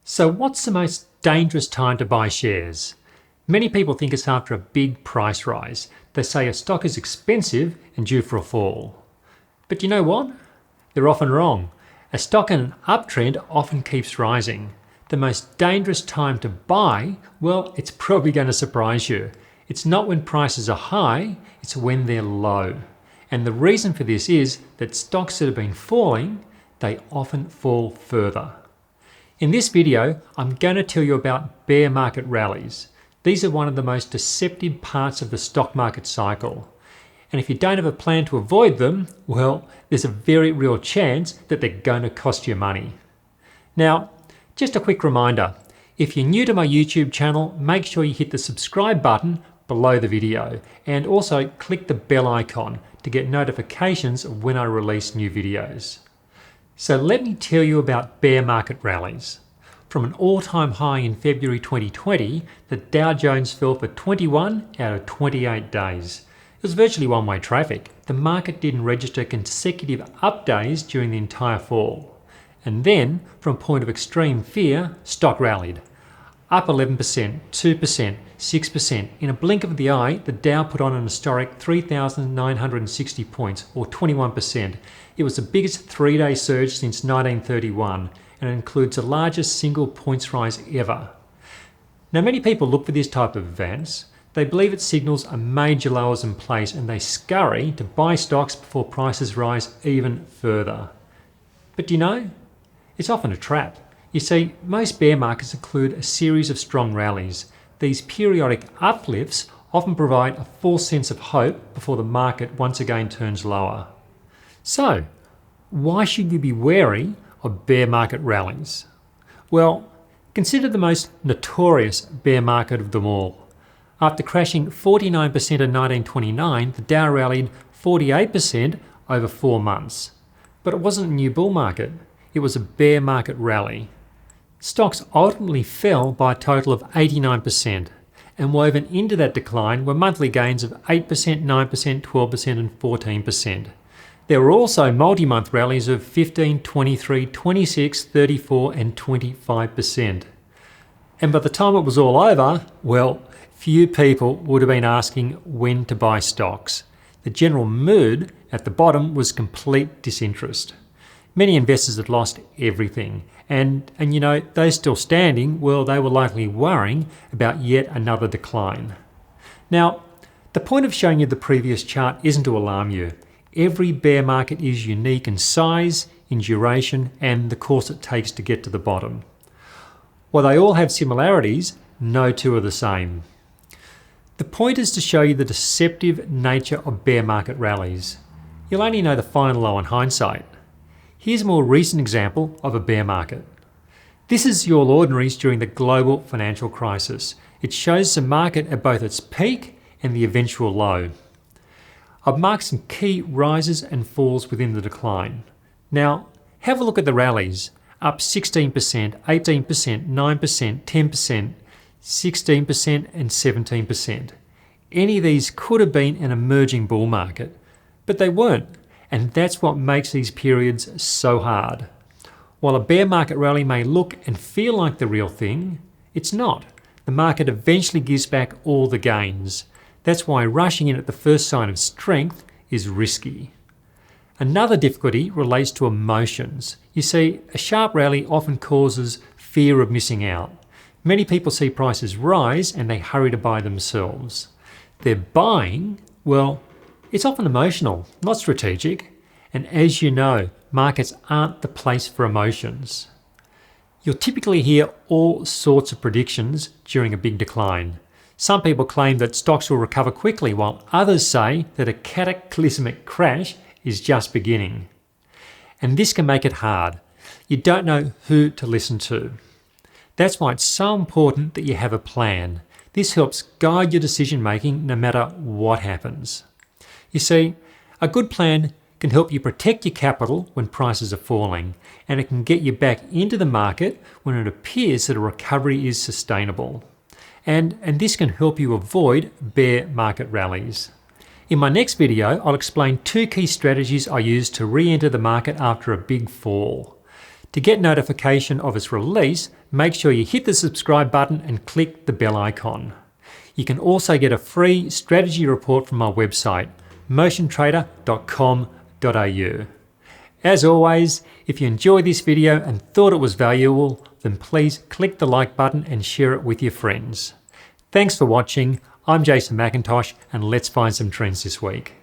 So what's the most dangerous time to buy shares? Many people think it's after a big price rise. They say a stock is expensive and due for a fall. But you know what? They're often wrong. A stock in an uptrend often keeps rising. The most dangerous time to buy, well, it's probably going to surprise you. It's not when prices are high, it's when they're low. And the reason for this is that stocks that have been falling, they often fall further. In this video, I'm going to tell you about bear market rallies. These are one of the most deceptive parts of the stock market cycle. And if you don't have a plan to avoid them, well, there's a very real chance that they're going to cost you money. Now, just a quick reminder, if you're new to my YouTube channel, make sure you hit the subscribe button below the video and also click the bell icon to get notifications of when I release new videos. So let me tell you about bear market rallies. From an all-time high in February 2020, the Dow Jones fell for 21 out of 28 days. It was virtually one-way traffic. The market didn't register consecutive up days during the entire fall. And then, from a point of extreme fear, stock rallied. Up 11%, 2%, 6%. In a blink of the eye, the Dow put on an historic 3,960 points, or 21%. It was the biggest three-day surge since 1931, and it includes the largest single points rise ever. Now, many people look for this type of advance. They believe it signals a major low is in place, and they scurry to buy stocks before prices rise even further. But you know, it's often a trap. You see, most bear markets include a series of strong rallies. These periodic uplifts often provide a false sense of hope before the market once again turns lower. So, why should you be wary of bear market rallies? Well, consider the most notorious bear market of them all. After crashing 49% in 1929, the Dow rallied 48% over 4 months. But it wasn't a new bull market, it was a bear market rally. Stocks ultimately fell by a total of 89%, and woven into that decline were monthly gains of 8%, 9%, 12% and 14%. There were also multi-month rallies of 15, 23, 26, 34 and 25%. And by the time it was all over, well, few people would have been asking when to buy stocks. The general mood at the bottom was complete disinterest. Many investors had lost everything, and you know, those still standing, well, they were likely worrying about yet another decline. Now, the point of showing you the previous chart isn't to alarm you. Every bear market is unique in size, in duration, and the course it takes to get to the bottom. While they all have similarities, no two are the same. The point is to show you the deceptive nature of bear market rallies. You'll only know the final low in hindsight. Here's a more recent example of a bear market. This is the All Ordinaries during the global financial crisis. It shows the market at both its peak and the eventual low. I've marked some key rises and falls within the decline. Now, have a look at the rallies. Up 16%, 18%, 9%, 10%, 16% and 17%. Any of these could have been an emerging bull market, but they weren't. And that's what makes these periods so hard. While a bear market rally may look and feel like the real thing, it's not. The market eventually gives back all the gains. That's why rushing in at the first sign of strength is risky. Another difficulty relates to emotions. You see, a sharp rally often causes fear of missing out. Many people see prices rise and they hurry to buy themselves. Their buying, well, it's often emotional, not strategic. And as you know, markets aren't the place for emotions. You'll typically hear all sorts of predictions during a big decline. Some people claim that stocks will recover quickly, while others say that a cataclysmic crash is just beginning. And this can make it hard. You don't know who to listen to. That's why it's so important that you have a plan. This helps guide your decision making no matter what happens. You see, a good plan can help you protect your capital when prices are falling, and it can get you back into the market when it appears that a recovery is sustainable. And this can help you avoid bear market rallies. In my next video, I'll explain 2 key strategies I use to re-enter the market after a big fall. To get notification of its release, make sure you hit the subscribe button and click the bell icon. You can also get a free strategy report from our website, motiontrader.com.au. As always, if you enjoyed this video and thought it was valuable, then please click the like button and share it with your friends. Thanks for watching. I'm Jason McIntosh, and let's find some trends this week.